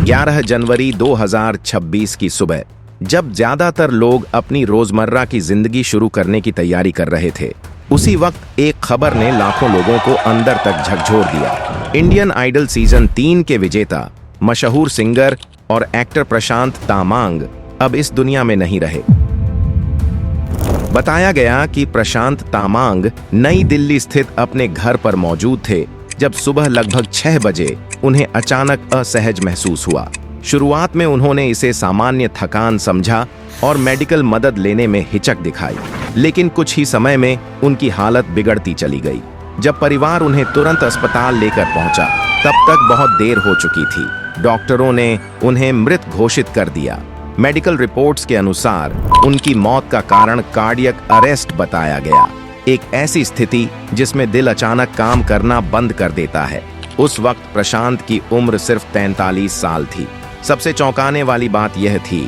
11 जनवरी 2026 की सुबह, जब ज्यादातर लोग अपनी रोजमर्रा की जिंदगी शुरू करने की तैयारी कर रहे थे, उसी वक्त एक खबर ने लाखों लोगों को अंदर तक झकझोर दिया। इंडियन आइडल सीजन 3 के विजेता, मशहूर सिंगर और एक्टर प्रशांत तामांग अब इस दुनिया में नहीं रहे। बताया गया कि प्रशांत तामांग नई दिल्ली स्थित अपने घर पर मौजूद थे जब सुबह लगभग 6 बजे उन्हें अचानक असहज महसूस हुआ। शुरुआत में उन्होंने इसे सामान्य थकान समझा और मेडिकल मदद लेने में हिचक दिखाई, लेकिन कुछ ही समय में उनकी हालत बिगड़ती चली गई। जब परिवार उन्हें तुरंत अस्पताल लेकर पहुंचा, तब तक बहुत देर हो चुकी थी। डॉक्टरों ने उन्हें मृत घोषित कर दिया। मेडिकल रिपोर्ट्स के अनुसार उनकी मौत का कारण कार्डियक अरेस्ट बताया गया, एक ऐसी स्थिति जिसमें दिल अचानक काम करना बंद कर देता है। उस वक्त प्रशांत की उम्र सिर्फ 43 साल थी। सबसे चौंकाने वाली बात यह थी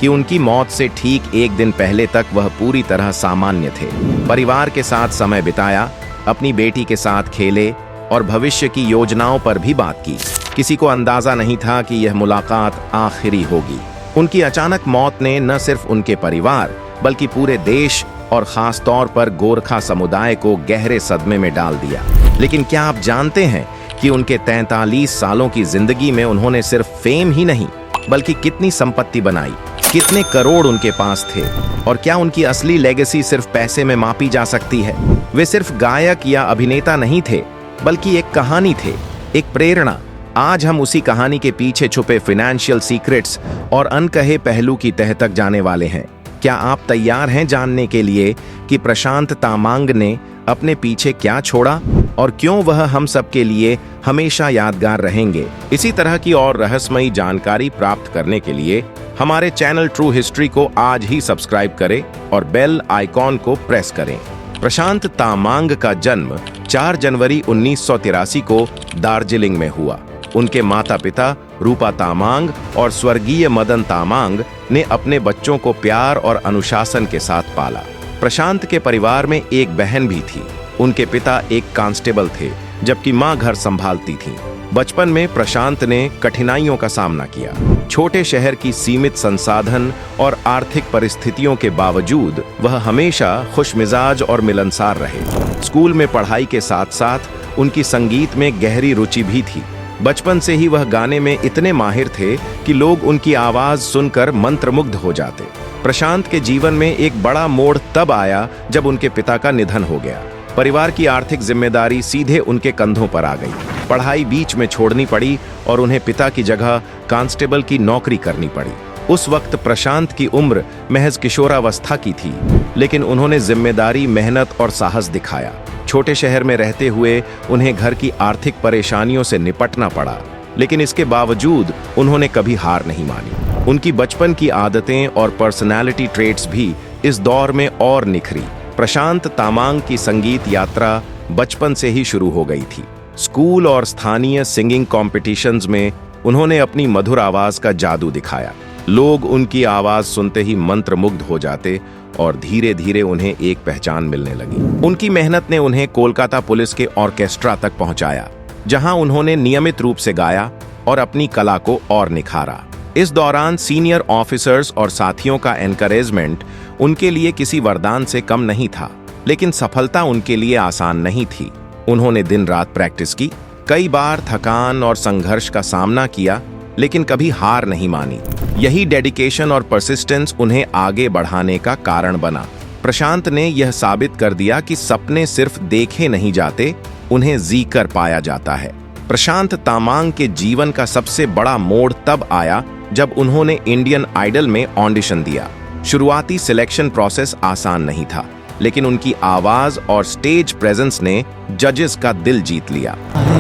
कि उनकी मौत से ठीक एक दिन पहले तक वह पूरी तरह सामान्य थे। परिवार के साथ समय बिताया, अपनी बेटी के साथ खेले और भविष्य की योजनाओं पर भी बात की। किसी को अंदाजा नहीं था कि यह मुलाकात आखिरी होगी। उनकी अचानक मौत ने न सिर्फ उनके परिवार बल्कि पूरे देश और खास तौर पर गोरखा समुदाय को गहरे सदमे में डाल दिया। लेकिन क्या आप जानते हैं कि उनके 43 सालों की जिंदगी में उन्होंने सिर्फ फेम ही नहीं बल्कि कितनी संपत्ति बनाई, कितने करोड़ उनके पास थे, और क्या उनकी असली लेगेसी सिर्फ पैसे में मापी जा सकती है? वे सिर्फ गायक या अभिनेता नहीं थे, बल्कि एक कहानी थे, एक प्रेरणा। आज हम उसी कहानी के पीछे छुपे फाइनेंशियल सीक्रेट्स और अनकहे पहलू की तह तक जाने वाले हैं। क्या आप तैयार हैं जानने के लिए कि प्रशांत तामांग ने अपने पीछे क्या छोड़ा और क्यों वह हम सब के लिए हमेशा यादगार रहेंगे? इसी तरह की और रहस्यमयी जानकारी प्राप्त करने के लिए हमारे चैनल ट्रू हिस्ट्री को आज ही सब्सक्राइब करें और बेल आइकॉन को प्रेस करें। प्रशांत तामांग का जन्म 4 जनवरी 1983 को दार्जिलिंग में हुआ। उनके माता पिता रूपा तामांग और स्वर्गीय मदन तामांग ने अपने बच्चों को प्यार और अनुशासन के साथ पाला। प्रशांत के परिवार में एक बहन भी थी। उनके पिता एक कांस्टेबल थे, जबकि मां घर संभालती थीं। बचपन में प्रशांत ने कठिनाइयों का सामना किया। छोटे शहर की सीमित संसाधन और आर्थिक परिस्थितियों के बावजूद वह हमेशा खुशमिजाज और मिलनसार रहे। स्कूल में पढ़ाई के साथ साथ उनकी संगीत में गहरी रुचि भी थी। बचपन से ही वह गाने में इतने माहिर थे कि लोग उनकी आवाज सुनकर मंत्रमुग्ध हो जाते। प्रशांत के जीवन में एक बड़ा मोड़ तब आया जब उनके पिता का निधन हो गया। परिवार की आर्थिक जिम्मेदारी सीधे उनके कंधों पर आ गई। पढ़ाई बीच में छोड़नी पड़ी और उन्हें पिता की जगह कांस्टेबल की नौकरी करनी पड़ी। उस वक्त प्रशांत की उम्र महज किशोरावस्था की थी, लेकिन उन्होंने जिम्मेदारी, मेहनत और साहस दिखाया। छोटे शहर में रहते हुए उन्हें घर की आर्थिक परेशानियों से निपटना पड़ा, लेकिन इसके बावजूद उन्होंने कभी हार नहीं मानी। उनकी बचपन की आदतें और पर्सनालिटी ट्रेट्स भी इस दौर में और निखरी। प्रशांत तामांग की संगीत यात्रा बचपन से ही शुरू हो गई थी। स्कूल और स्थानीय सिंगिंग कॉम्पिटिशन्स में उन्होंने अपनी मधुर आवाज का जादू दिखाया। लोग उनकी आवाज सुनते ही मंत्रमुग्ध हो जाते और धीरे धीरे उन्हें एक पहचान मिलने लगी। उनकी मेहनत ने उन्हें कोलकाता पुलिस के ऑर्केस्ट्रा तक पहुंचाया, जहां उन्होंने नियमित रूप से गाया और अपनी कला को और निखारा। इस दौरान सीनियर ऑफिसर्स और साथियों का एनकरेजमेंट उनके लिए किसी वरदान से कम नहीं था, लेकिन सफलता उनके लिए आसान नहीं थी। उन्होंने दिन रात प्रैक्टिस की, कई बार थकान और संघर्ष का सामना किया, लेकिन कभी हार नहीं मानी। यही डेडिकेशन और परसिस्टेंस उन्हें आगे बढ़ाने का कारण बना। प्रशांत ने यह साबित कर दिया कि सपने सिर्फ देखे नहीं जाते, उन्हें जी कर पाया जाता है। प्रशांत तामांग के जीवन का सबसे बड़ा मोड़ तब आया जब उन्होंने इंडियन आइडल में ऑडिशन दिया। शुरुआती सिलेक्शन प्रोसेस आसान नहीं था, लेकिन उनकी आवाज और स्टेज प्रेजेंस ने जजेस का दिल जीत लिया।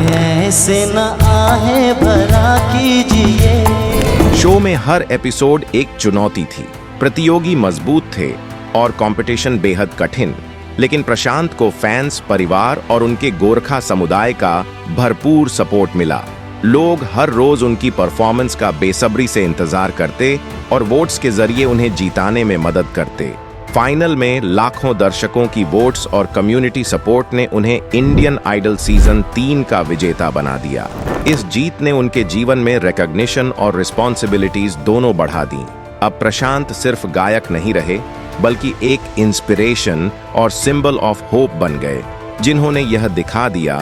ऐसे न आहे भरा कीजिए। शो में हर एपिसोड एक चुनौती थी। प्रतियोगी मजबूत थे और कंपटीशन बेहद कठिन, लेकिन प्रशांत को फैंस, परिवार और उनके गोरखा समुदाय का भरपूर सपोर्ट मिला। लोग हर रोज उनकी परफॉर्मेंस का बेसब्री से इंतजार करते और वोट्स के जरिए उन्हें जीताने में मदद करते। फाइनल में लाखों दर्शकों की वोट्स और कम्युनिटी सपोर्ट ने उन्हें इंडियन आइडल सीजन 3 का विजेता बना दिया। इस जीत ने उनके जीवन में रिकॉग्निशन और रिस्पॉन्सिबिलिटीज दोनों बढ़ा दी। अब प्रशांत सिर्फ गायक नहीं रहे, बल्कि एक इंस्पिरेशन और सिंबल ऑफ होप बन गए, जिन्होंने यह दिखा दिया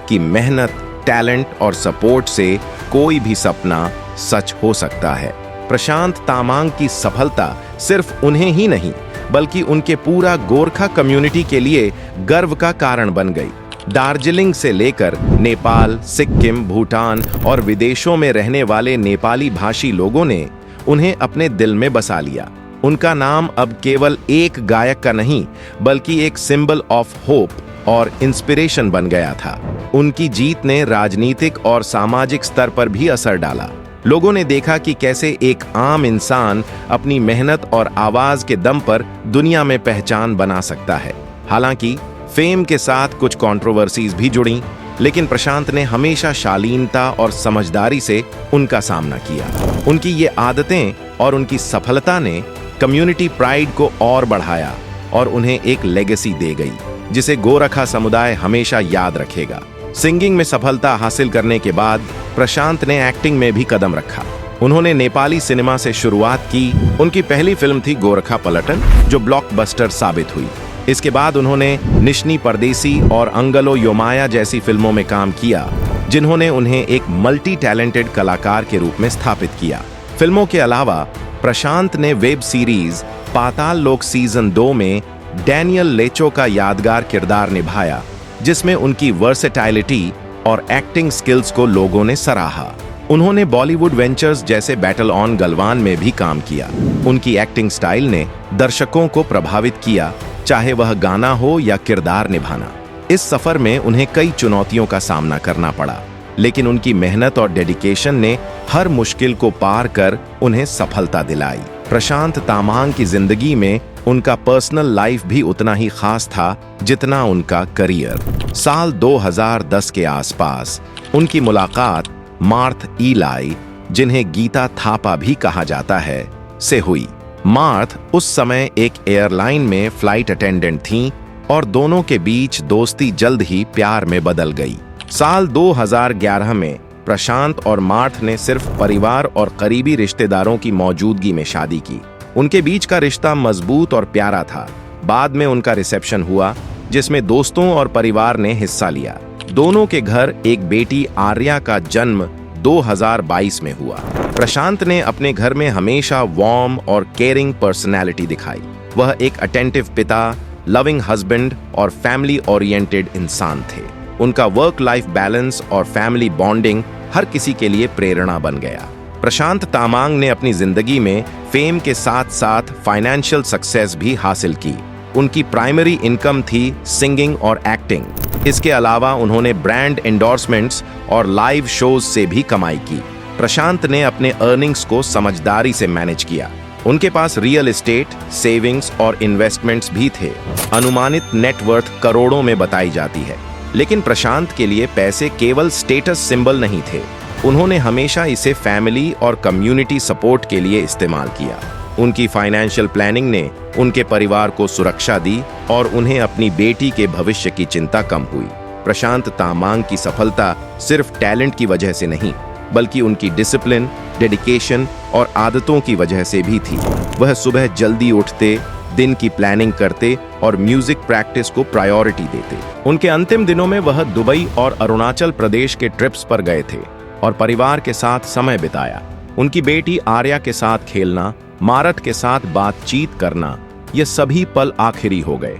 कि मेहनत, टैलेंट और सपोर्ट से कोई भी सपना सच हो सकता है। प्रशांत तामांग की सफलता सिर्फ उन्हें ही नहीं, बल्कि उनके पूरा गोरखा कम्युनिटी के लिए गर्व का कारण बन गई। दार्जिलिंग से लेकर नेपाल, सिक्किम, भूटान और विदेशों में रहने वाले नेपाली भाषी लोगों ने उन्हें अपने दिल में बसा लिया। उनका नाम अब केवल एक गायक का नहीं, बल्कि एक सिंबल ऑफ होप और इंस्पिरेशन बन गया था। उनकी जीत ने राजनीतिक और सामाजिक स्तर पर भी असर डाला। लोगों ने देखा कि कैसे एक आम इंसान अपनी मेहनत और आवाज के दम पर दुनिया में पहचान बना सकता है। हालांकि फेम के साथ कुछ कंट्रोवर्सीज भी जुड़ी, लेकिन प्रशांत ने हमेशा शालीनता और समझदारी से उनका सामना किया। उनकी ये आदतें और उनकी सफलता ने कम्युनिटी प्राइड को और बढ़ाया और उन्हें एक लेगेसी दे गई, जिसे गोरखा समुदाय हमेशा याद रखेगा। सिंगिंग में सफलता हासिल करने के बाद प्रशांत ने एक्टिंग में भी कदम रखा। उन्होंने नेपाली सिनेमा से शुरुआत की। उनकी पहली फिल्म थी गोरखा पलटन, जो ब्लॉकबस्टर साबित हुई। इसके बाद उन्होंने निश्नी परदेसी और अंगलो योमाया जैसी फिल्मों में काम किया, जिन्होंने उन्हें एक मल्टी टैलेंटेड कलाकार के रूप में स्थापित किया। फिल्मों के अलावा प्रशांत ने वेब सीरीज पाताल लोक सीजन 2 में डैनियल लेचो का यादगार किरदार निभाया, जिसमें उनकी वर्सेटाइलिटी और एक्टिंग स्किल्स को लोगों ने सराहा। उन्होंने बॉलीवुड वेंचर्स जैसे बैटल ऑन गलवान में भी काम किया। उनकी एक्टिंग स्टाइल ने दर्शकों को प्रभावित किया, चाहे वह गाना हो या किरदार निभाना। इस सफर में उन्हें कई चुनौतियों का सामना करना पड़ा, लेकिन उनकी मेहनत और डेडिकेशन ने हर मुश्किल को पार कर उन्हें सफलता दिलाई। प्रशांत तामांग की जिंदगी में उनका पर्सनल लाइफ भी उतना ही खास था जितना उनका करियर। साल 2010 के आसपास उनकी मुलाकात मार्थ ईलाई, जिन्हें गीता थापा भी कहा जाता है, से हुई। मार्थ उस समय एक एयरलाइन में फ्लाइट अटेंडेंट थीं और दोनों के बीच दोस्ती जल्द ही प्यार में बदल गई। साल 2011 में प्रशांत और मार्थ ने सिर्फ परिवार और करीबी रिश्तेदारों की मौजूदगी में शादी की। उनके बीच का रिश्ता मजबूत और प्यारा था। बाद में उनका रिसेप्शन हुआ, जिसमें दोस्तों और परिवार ने हिस्सा लिया। दोनों के घर एक बेटी आर्या का जन्म 2022 में हुआ। प्रशांत ने अपने घर में हमेशा वार्म और केयरिंग पर्सनैलिटी दिखाई। वह एक अटेंटिव पिता, लविंग हस्बैंड और फैमिली ओरिएंटेड इंसान थे। उनका वर्क लाइफ बैलेंस और फैमिली बॉन्डिंग हर किसी के लिए प्रेरणा बन गया। प्रशांत तामांग ने अपनी जिंदगी में फेम के साथ साथ फाइनेंशियल सक्सेस भी हासिल की। उनकी प्राइमरी इनकम थी सिंगिंग और एक्टिंग। इसके अलावा उन्होंने ब्रांड एंडोर्समेंट्स और लाइव शोज से भी कमाई की। प्रशांत ने अपने अर्निंग्स को समझदारी से मैनेज किया। उनके पास रियल एस्टेट, सेविंग्स और इन्वेस्टमेंट्स भी थे। अनुमानित नेटवर्थ करोड़ों में बताई जाती है। लेकिन प्रशांत के लिए पैसे केवल स्टेटस सिंबल नहीं थे। उन्होंने हमेशा इसे फैमिली और कम्युनिटी सपोर्ट के लिए इस्तेमाल किया। उनकी फाइनेंशियल प्लानिंग ने उनके परिवार को सुरक्षा दी और उन्हें अपनी बेटी के भविष्य की चिंता कम हुई। प्रशांत तामांग की सफलता सिर्फ टैलेंट की वजह से नहीं, बल्कि उनकी डिसिप्लिन, डेडिकेशन और आदतों की वजह से भी थी। वह सुबह जल्दी उठते, दिन की प्लानिंग करते और म्यूजिक प्रैक्टिस को प्रायोरिटी देते। उनके अंतिम दिनों में वह दुबई और अरुणाचल प्रदेश के ट्रिप्स पर गए थे और परिवार के साथ समय बिताया। उनकी बेटी आर्या के साथ खेलना, मारत के साथ बातचीत करना, ये सभी पल आखिरी हो गए।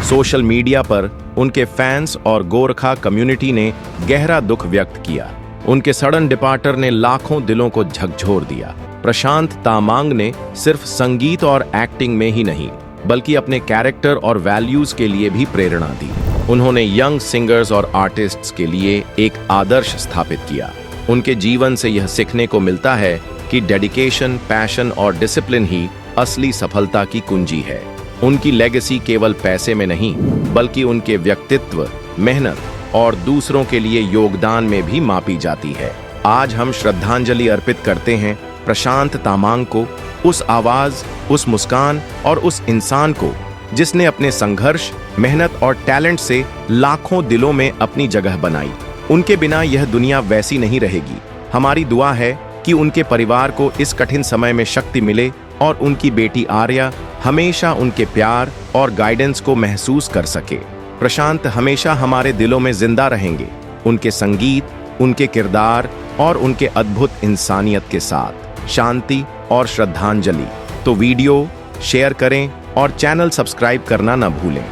सोशल मीडिया पर उनके फैंस और गोरखा कम्युनिटी ने गहरा दुख व्यक्त किया। उनके सडन डिपार्चर ने लाखों दिलों को झकझोर दिया। प्रशांत तामांग ने सिर्फ संगीत और एक्टिंग में ही नहीं, बल्कि अपने कैरेक्टर और वैल्यूज के लिए भी प्रेरणा दी। उन्होंने यंग सिंगर्स और आर्टिस्ट्स के लिए एक आदर्श स्थापित किया। उनके जीवन से यह सीखने को मिलता है कि डेडिकेशन, पैशन और डिसिप्लिन ही असली सफलता की कुंजी है। उनकी लेगेसी केवल पैसे में नहीं, बल्कि उनके व्यक्तित्व, मेहनत और दूसरों के लिए योगदान में भी मापी जाती है। आज हम श्रद्धांजलि अर्पित करते हैं प्रशांत तामांग को, उस आवाज, उस मुस्कान और उस इंसान को जिसने अपने संघर्ष, मेहनत और टैलेंट से लाखों दिलों में अपनी जगह बनाई। उनके बिना यह दुनिया वैसी नहीं रहेगी। हमारी दुआ है कि उनके परिवार को इस कठिन समय में शक्ति मिले और उनकी बेटी आर्या हमेशा उनके प्यार और गाइडेंस को महसूस कर सके। प्रशांत हमेशा हमारे दिलों में जिंदा रहेंगे, उनके संगीत, उनके किरदार और उनके अद्भुत इंसानियत के साथ। शांति और श्रद्धांजलि। तो वीडियो शेयर करें और चैनल सब्सक्राइब करना न भूलें।